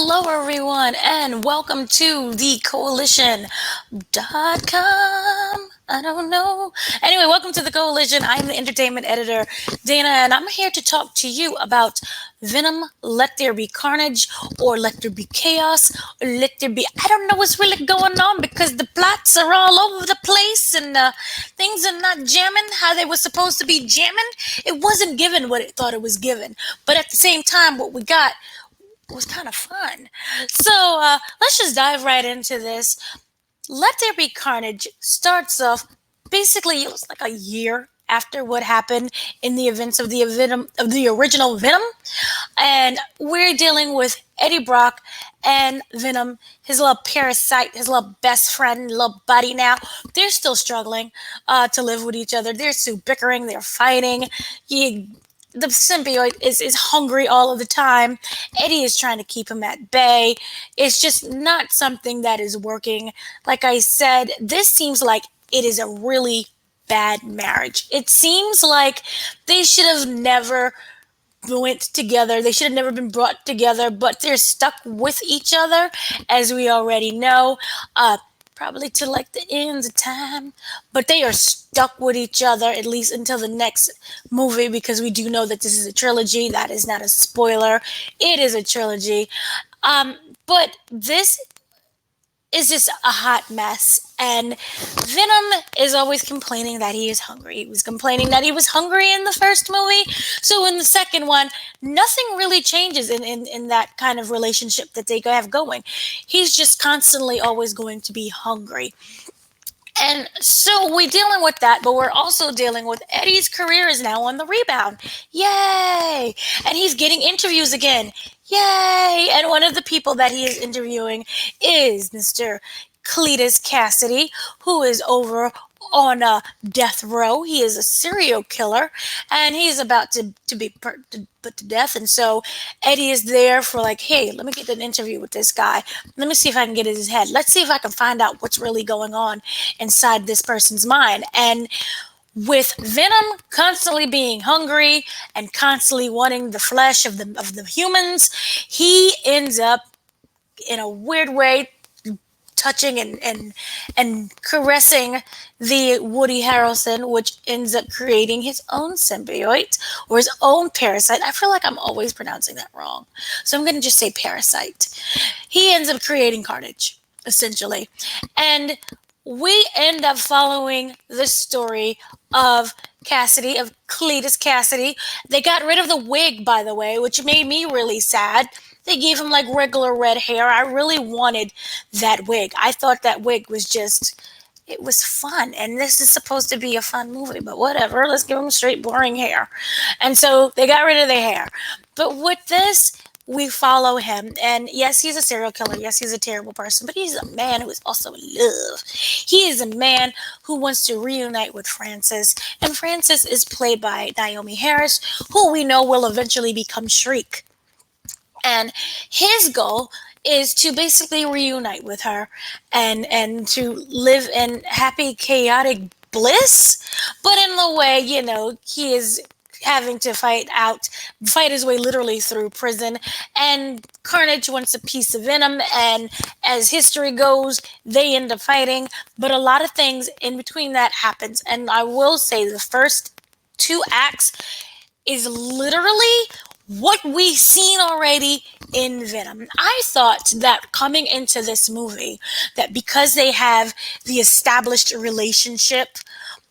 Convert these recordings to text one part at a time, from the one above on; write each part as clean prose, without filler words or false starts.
Hello, everyone, and welcome to the Koalition.com. I don't know. Anyway, welcome to the Coalition. I'm the entertainment editor, Dana, and I'm here to talk to you about Venom, Let There Be Carnage, or Let There Be Chaos, or Let There Be. I don't know what's really going on because the plots are all over the place and things are not jamming how they were supposed to be jamming. It wasn't given what it thought it was given, but at the same time, what we got was kind of fun. So let's just dive right into this. Let There Be Carnage starts off basically it was like a year after what happened in the events of the Venom of the original Venom, and we're dealing with Eddie Brock and Venom, his little parasite, his little best friend, little buddy. Now they're still struggling to live with each other. They're still bickering. They're fighting. The symbiote is hungry all of the time. Eddie is trying to keep him at bay. It's just not something that is working. Like I said, this seems like it is a really bad marriage. It seems like they should have never went together. They should have never been brought together, but they're stuck with each other, as we already know. Probably to like the end of time, but they are stuck with each other at least until the next movie because we do know that this is a trilogy. That is not a spoiler. It is a trilogy. But this is just a hot mess. And Venom is always complaining that he is hungry. He was complaining that he was hungry in the first movie. So in the second one, nothing really changes in that kind of relationship that they have going. He's just constantly always going to be hungry. And so we're dealing with that, but we're also dealing with Eddie's career is now on the rebound. Yay! And he's getting interviews again. Yay! And one of the people that he is interviewing is Mr. Cletus Kasady, who is over on death row. He is a serial killer, and he's about to be put to death. And so Eddie is there for like, hey, let me get an interview with this guy. Let me see if I can get in his head. Let's see if I can find out what's really going on inside this person's mind. And with Venom constantly being hungry and constantly wanting the flesh of the humans, he ends up in a weird way touching and caressing the Woody Harrelson, which ends up creating his own symbiote or his own parasite. I feel like I'm always pronouncing that wrong, so I'm going to just say parasite. He ends up creating Carnage, essentially, and we end up following the story of Kasady, of Cletus Kasady. They got rid of the wig, by the way, which made me really sad. They gave him like regular red hair. I really wanted that wig. I thought that wig was just, it was fun. And this is supposed to be a fun movie, but whatever. Let's give him straight boring hair. And so they got rid of the hair. But with this, we follow him. And yes, he's a serial killer. Yes, he's a terrible person, but he's a man who is also in love. He is a man who wants to reunite with Frances. And Frances is played by Naomi Harris, who we know will eventually become Shriek. And his goal is to basically reunite with her and to live in happy, chaotic bliss. But in the way, he is having to fight his way literally through prison. And Carnage wants a piece of Venom. And as history goes, they end up fighting. But a lot of things in between that happens. And I will say the first two acts is literally what we've seen already in Venom. I thought that coming into this movie, that because they have the established relationship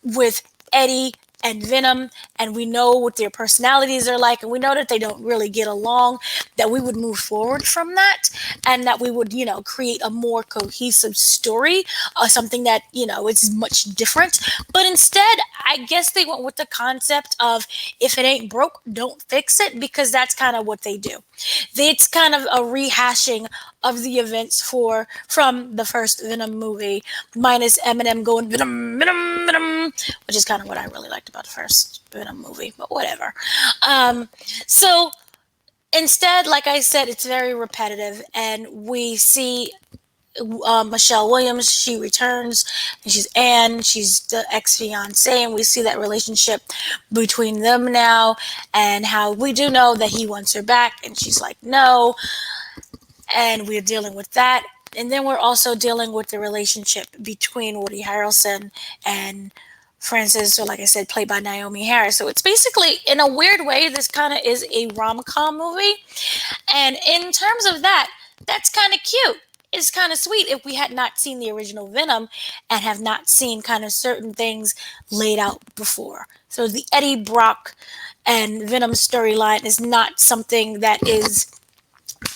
with Eddie and Venom, and we know what their personalities are like, and we know that they don't really get along, that we would move forward from that, and that we would, create a more cohesive story, something that, is much different. But instead, I guess they went with the concept of if it ain't broke, don't fix it, because that's kind of what they do. It's kind of a rehashing of the events from the first Venom movie, minus Eminem going Venom, Venom, Venom, which is kind of what I really liked about the first Venom movie, but whatever. So instead, like I said, it's very repetitive, and we see Michelle Williams. She returns, and she's Anne. She's the ex-fiance, and we see that relationship between them now, and how we do know that he wants her back, and she's like, no. and we're dealing with that. And then we're also dealing with the relationship between Woody Harrelson and Frances, so like I said, played by Naomi Harris. So it's basically, in a weird way, this kind of is a rom-com movie. And in terms of that, that's kind of cute. It's kind of sweet if we had not seen the original Venom and have not seen kind of certain things laid out before. So the Eddie Brock and Venom storyline is not something that is,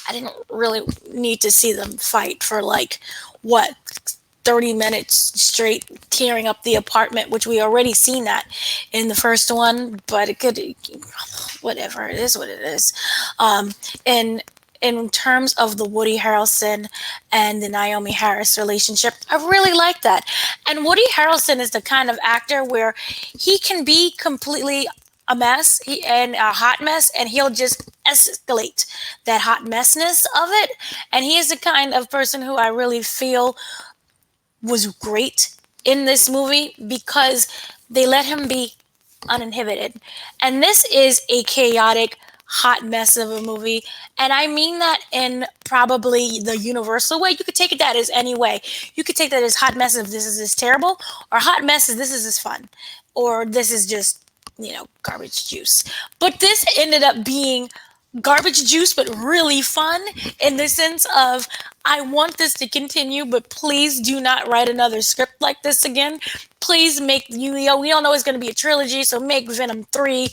I didn't really need to see them fight for like what 30 minutes straight tearing up the apartment, which we already seen that in the first one, but it could, whatever, it is what it is. And in terms of the Woody Harrelson and the Naomi Harris relationship, I really like that. And Woody Harrelson is the kind of actor where he can be completely a mess and a hot mess, and he'll just escalate that hot messness of it. And he is the kind of person who I really feel was great in this movie because they let him be uninhibited. And this is a chaotic, hot mess of a movie. And I mean that in probably the universal way. You could take it that as any way. You could take that as hot mess of this is this terrible, or hot mess of this is this fun, or this is just, garbage juice. But this ended up being garbage juice, but really fun in the sense of I want this to continue, but please do not write another script like this again. Please make we all know it's going to be a trilogy, so make Venom 3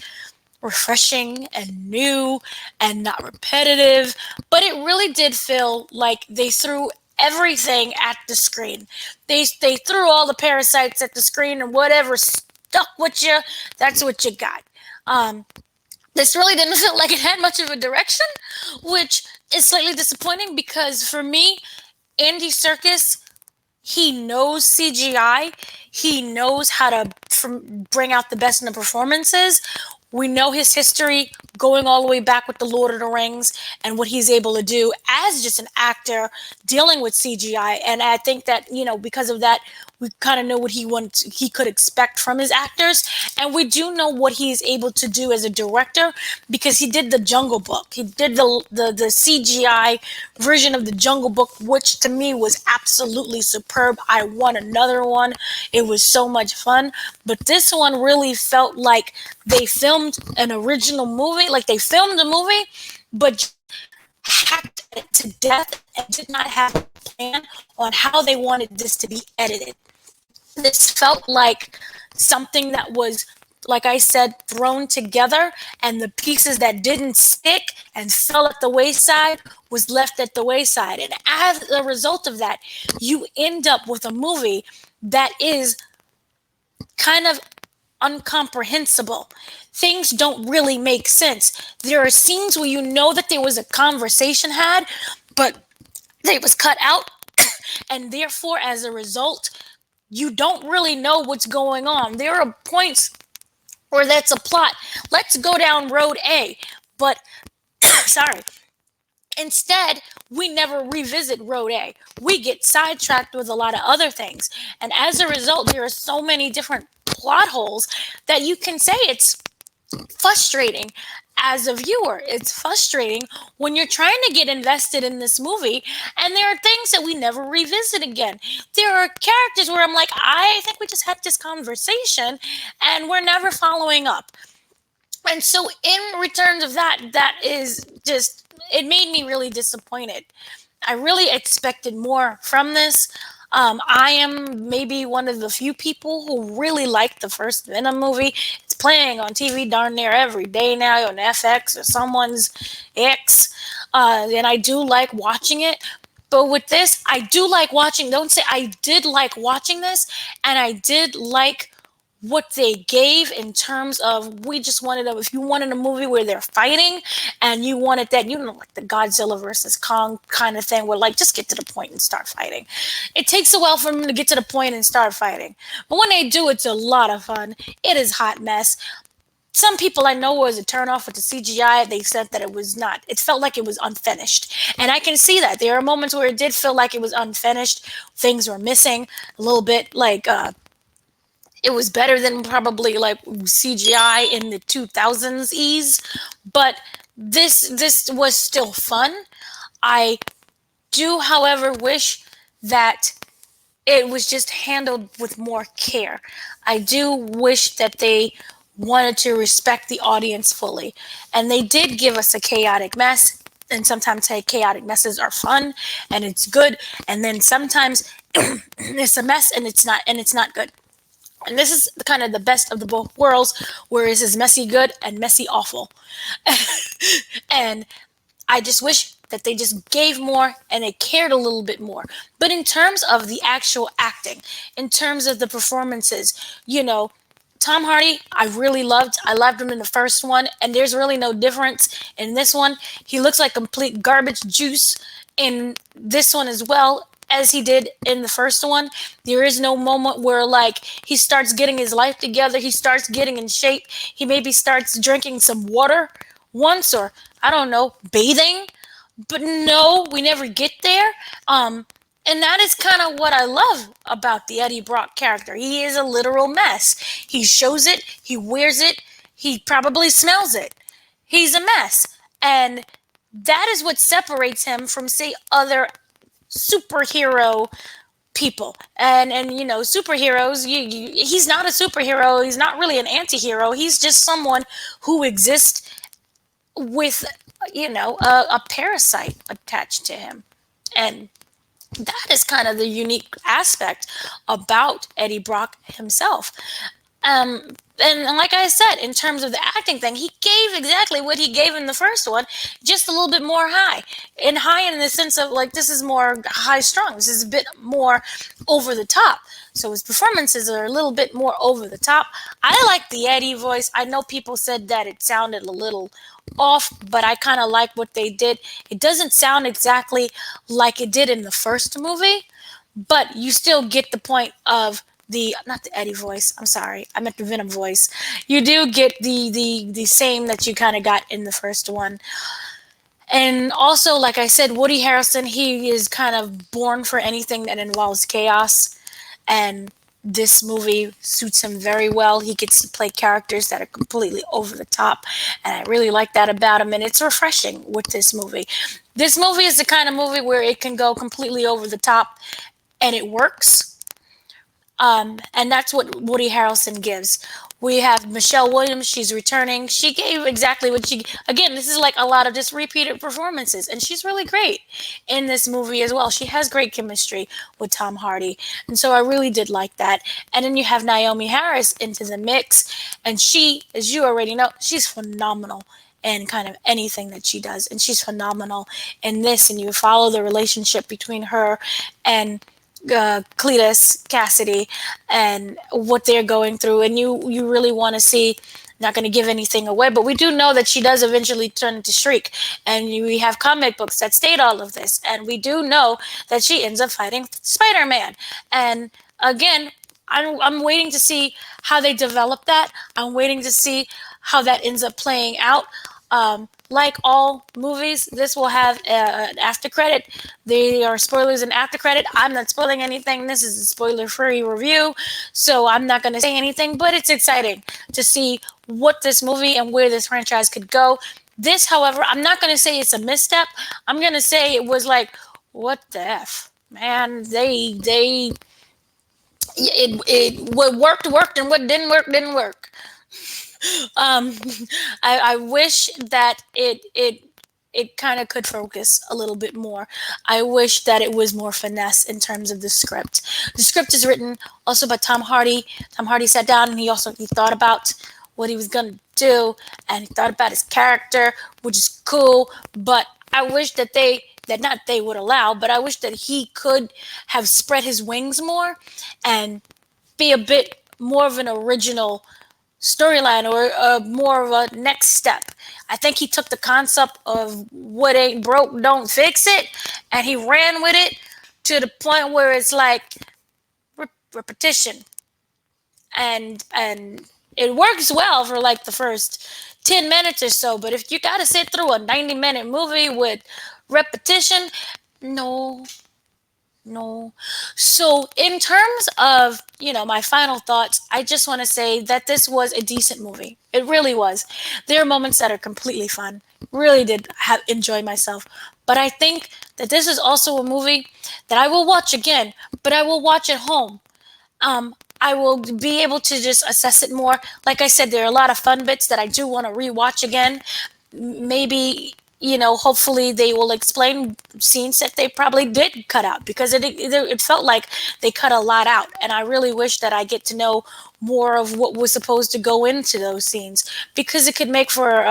refreshing and new and not repetitive. But it really did feel like they threw everything at the screen. They threw all the parasites at the screen, and whatever stuck with you, that's what you got. This really didn't feel like it had much of a direction, which is slightly disappointing because for me, Andy Serkis, he knows CGI. He knows how to bring out the best in the performances. We know his history going all the way back with the Lord of the Rings and what he's able to do as just an actor dealing with CGI. And I think that, because of that, we kind of know what he could expect from his actors. And we do know what he's able to do as a director because he did the Jungle Book. He did the CGI version of the Jungle Book, which to me was absolutely superb. I want another one. It was so much fun. But this one really felt like they filmed an original movie, like they filmed a movie, but hacked it to death and did not have a plan on how they wanted this to be edited. This felt like something that was, like I said, thrown together, and the pieces that didn't stick and fell at the wayside was left at the wayside. And as a result of that, you end up with a movie that is kind of incomprehensible. Things don't really make sense. There are scenes where you know that there was a conversation had, but it was cut out, and therefore, as a result, you don't really know what's going on. There are points where that's a plot. Let's go down road A, but sorry. Instead, we never revisit road A. We get sidetracked with a lot of other things. And as a result, there are so many different plot holes that you can say it's frustrating as a viewer. It's frustrating when you're trying to get invested in this movie and there are things that we never revisit again. There are characters where I'm like, I think we just had this conversation and we're never following up. And so in returns of that is just, it made me really disappointed. I really expected more from this. I am maybe one of the few people who really liked the first Venom movie. It's playing on TV darn near every day now on FX or someone's X. And I do like watching it. But with this, I do like watching. Don't say I did like watching this. And I did like what they gave in terms of, we just wanted if you wanted a movie where they're fighting and you wanted that, like the Godzilla versus Kong kind of thing where like, just get to the point and start fighting. It takes a while for them to get to the point and start fighting. But when they do, it's a lot of fun. It is hot mess. Some people I know was a turnoff with the CGI. They said that it was not. It felt like it was unfinished. And I can see that. There are moments where it did feel like it was unfinished. Things were missing a little bit, like, it was better than probably like CGI in the 2000s, but this was still fun. I do, however, wish that it was just handled with more care. I do wish that they wanted to respect the audience fully. And they did give us a chaotic mess. And sometimes chaotic messes are fun and it's good. And then sometimes it's a mess and it's not good. And this is kind of the best of the both worlds, where this is messy good and messy awful. And I just wish that they just gave more and they cared a little bit more. But in terms of the actual acting, in terms of the performances, you know, Tom Hardy, I really loved. I loved him in the first one, and there's really no difference in this one. He looks like complete garbage juice in this one as well as he did in the first one. There is no moment where like he starts getting his life together, he starts getting in shape, he maybe starts drinking some water once, or I don't know, bathing. But no, we never get there. And that is kind of what I love about the Eddie Brock character. He is a literal mess. He shows it, he wears it, he probably smells it. He's a mess. And that is what separates him from, say, other superhero people. And you know, superheroes, he's not a superhero, he's not really an anti-hero, he's just someone who exists with, you know, a parasite attached to him. And that is kind of the unique aspect about Eddie Brock himself. And like I said, in terms of the acting thing, he gave exactly what he gave in the first one, just a little bit more high. And high in the sense of like, this is more high strung. This is a bit more over the top. So his performances are a little bit more over the top. I like the Eddie voice. I know people said that it sounded a little off, but I kind of like what they did. It doesn't sound exactly like it did in the first movie, but you still get the point of the, not the Eddie voice, I'm sorry, I meant the Venom voice. You do get the same that you kind of got in the first one. And also, like I said, Woody Harrelson, he is kind of born for anything that involves chaos, and this movie suits him very well. He gets to play characters that are completely over the top, and I really like that about him, and it's refreshing with this movie. This movie is the kind of movie where it can go completely over the top and it works. And that's what Woody Harrelson gives. We have Michelle Williams. She's returning. She gave exactly what she. Again, this is like a lot of just repeated performances, and she's really great in this movie as well. She has great chemistry with Tom Hardy, and so I really did like that. And then you have Naomi Harris into the mix, and she, as you already know, she's phenomenal in kind of anything that she does, and she's phenomenal in this. And you follow the relationship between her and Cletus Kasady and what they're going through, and you really want to see. Not going to give anything away, but we do know that she does eventually turn into Shriek, and we have comic books that state all of this, and we do know that she ends up fighting Spider-Man. And again, I'm waiting to see how they develop that. I'm waiting to see how that ends up playing out. Like all movies, this will have an after credit. There are spoilers and after credit. I'm not spoiling anything. This is a spoiler-free review, so I'm not going to say anything, but it's exciting to see what this movie and where this franchise could go. This, however, I'm not going to say it's a misstep. I'm going to say it was like, what the F? Man, what worked, and what didn't work, didn't work. I wish that it kind of could focus a little bit more. I wish that it was more finesse in terms of the script. The script is written also by Tom Hardy. Tom Hardy sat down and he thought about what he was gonna do, and he thought about his character, which is cool. But I wish that not they would allow, but I wish that he could have spread his wings more and be a bit more of an original storyline, or more of a next step. I think he took the concept of what ain't broke, don't fix it, and he ran with it to the point where it's like repetition, and it works well for like the first 10 minutes or so. But if you got to sit through a 90-minute movie with repetition, no, no. So in terms of, my final thoughts, I just want to say that this was a decent movie. It really was. There are moments that are completely fun. Really did enjoy myself. But I think that this is also a movie that I will watch again, but I will watch at home. I will be able to just assess it more. Like I said, there are a lot of fun bits that I do want to rewatch again. Maybe, hopefully they will explain scenes that they probably did cut out, because it felt like they cut a lot out, and I really wish that I get to know more of what was supposed to go into those scenes, because it could make for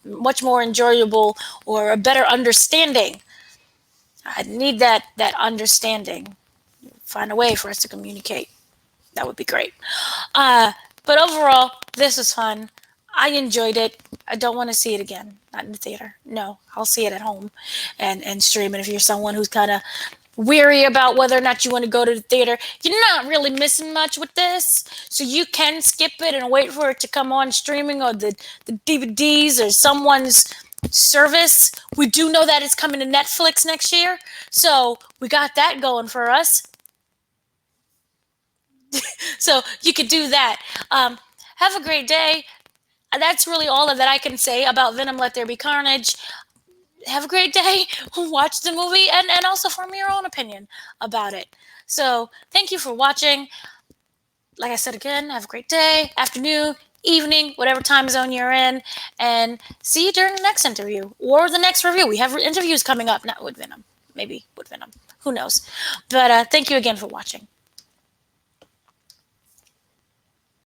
much more enjoyable or a better understanding. I need that understanding. Find a way for us to communicate. That would be great. Uh, but overall, this was fun. I enjoyed it. I don't want to see it again. Not in the theater. No, I'll see it at home and stream it. If you're someone who's kind of weary about whether or not you want to go to the theater, you're not really missing much with this. So you can skip it and wait for it to come on streaming or the DVDs or someone's service. We do know that it's coming to Netflix next year. So we got that going for us. So you could do that. Have a great day. That's really all of that I can say about Venom Let There Be Carnage. Have a great day. Watch the movie and also form your own opinion about it. So thank you for watching. Like I said again, have a great day, afternoon, evening, whatever time zone you're in, and see you during the next interview or the next review. We have interviews coming up, not with Venom, maybe with Venom. Who knows? But thank you again for watching.